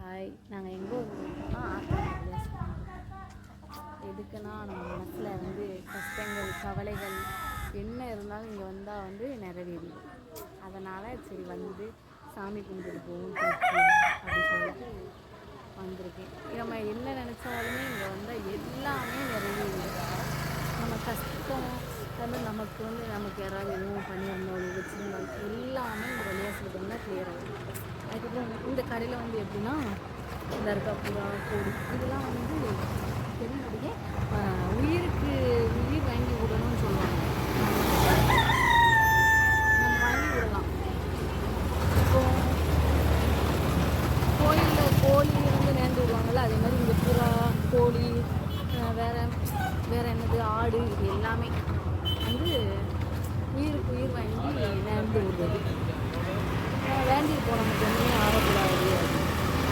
Hi, நாங்கள் எங்கே இருக்கோம்னா ஆத்தங்குடியில். எதுக்குன்னா நம்ம மனசில் வந்து கஷ்டங்கள் கவலைகள் என்ன இருந்தாலும் இங்கே வந்தால் வந்து நிறைவேறிடும். அதனால் சரி வந்து சாமி கும்பிட்டு போகும் அப்படி சொல்லிட்டு வந்திருக்கேன். நம்ம என்ன நினச்சாலுமே இங்கே வந்தால் எல்லாமே நிறைவேறிடும். நம்ம கஷ்டம் அது நமக்கு வந்து நமக்கு யாராவது எதுவும் பண்ணியிருந்தாலும் வச்சுருந்தாலும் எல்லாமே இந்த வழியாக சொல்லிட்டோம்னா கிளியர் ஆகும். அதுக்கப்புறம் இந்த கடையில் வந்து எப்படின்னா இந்த இருக்க புறா கோடி இதெல்லாம் வந்து என்னுடைய உயிருக்கு உயிர் வாங்கி விடணும்னு சொல்லுவாங்க. நம்ம வாங்கி விடலாம். இப்போ கோயிலில் கோழி வந்து நேர்ந்து விடுவாங்கள்ல, அதே மாதிரி இந்த புறா கோழி வேறு என்னது ஆடு இது எல்லாமே வந்து உயிருக்கு உயிர் வாங்கி நேர்ந்து விடுறது. வேண்டி போன நமக்கு ஒன்றுமே ஆகக்கூடாது.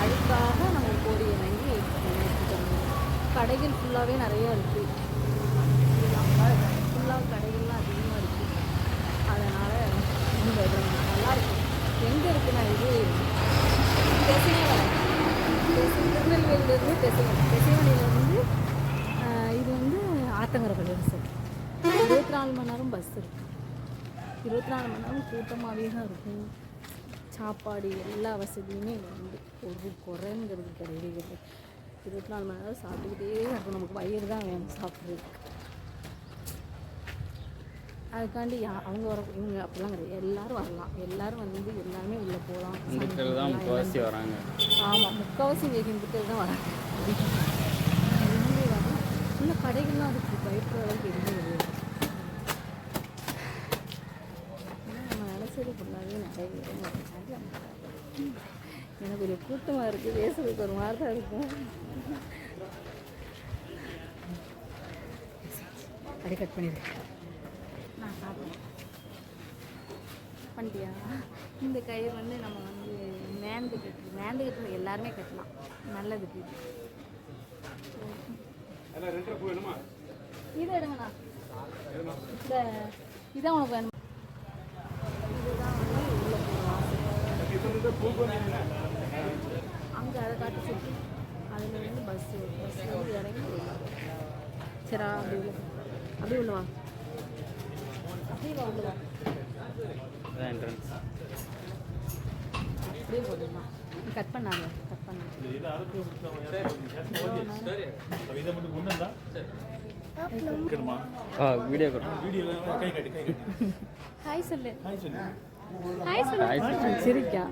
அதுக்காக நம்ம கோழியை வாங்கி நேர்த்திக்கணும். கடைகள் ஃபுல்லாகவே நிறையா இருக்குது. ஃபுல்லாக கடைகள்லாம் அதிகமாக இருக்குது. அதனால் இந்த இடம் நல்லாயிருக்கும். எங்கே இருக்குன்னா இது திருநெல்வேலியிலேருந்து திசைவனிலேருந்து இது வந்து ஆத்தங்கரைப்பள்ளி சார். 24 மணி நேரம் பஸ் இருக்குது. 24 மணி நேரம் கூட்டமாகவே தான் இருக்கும். சாப்பாடு எல்லா வசதியுமே வந்து ஒரு குறைங்கிறது கிடையாது. 24 மணி நேரம் சாப்பிட்டுக்கிட்டே இருக்கும். நமக்கு வயிறு தான் வேணும் சாப்பிட்றதுக்கு. அதுக்காண்டி அவங்க வர இவங்க அப்படிலாம் கிடையாது. எல்லோரும் வரலாம். எல்லோரும் வந்து எல்லாருமே உள்ளே போகலாம். முக்கால்வாசி வராங்க. ஆமாம், முக்கால்வாசி இங்கிட்ட தான் வராங்க. வரலாம். இன்னும் கடைகள்லாம் அதுக்கு பயப்படுற அளவுக்கு எதுவுமே கிடையாது. நம்ம நினச்சது ஃபுல்லாகவே நிறைய எனக்கு ஒரு கூட்டமாக இருக்குது. பேசுறதுக்கு ஒரு மாதிரி தான் இருக்கும். அப்படி கட் பண்ணிடுறேன். நான் சாப்பிடுவேன். பண்ணிட்டியா? இந்த கயிறு வந்து நம்ம வந்து மேந்து கட்டுறது எல்லாருமே கட்டலாம். நல்லதுக்கு இது எடுங்கண்ணா. இந்த இதான் உனக்கு வேணும். இதுதான் வந்து உள்ள போகலாம். அங்கே அதை காட்டி சுற்றி அதில் வந்து பஸ்ஸு வந்து இறங்கி சரியா அப்படி உள்ளவா அப்படியே வா உள்ளவா அப்படியே போட்டுக்கலாம். கட் பண்ணாங்க ஹாய் சொல்லு. ஹாய் சொல்லு. சிரிக்கா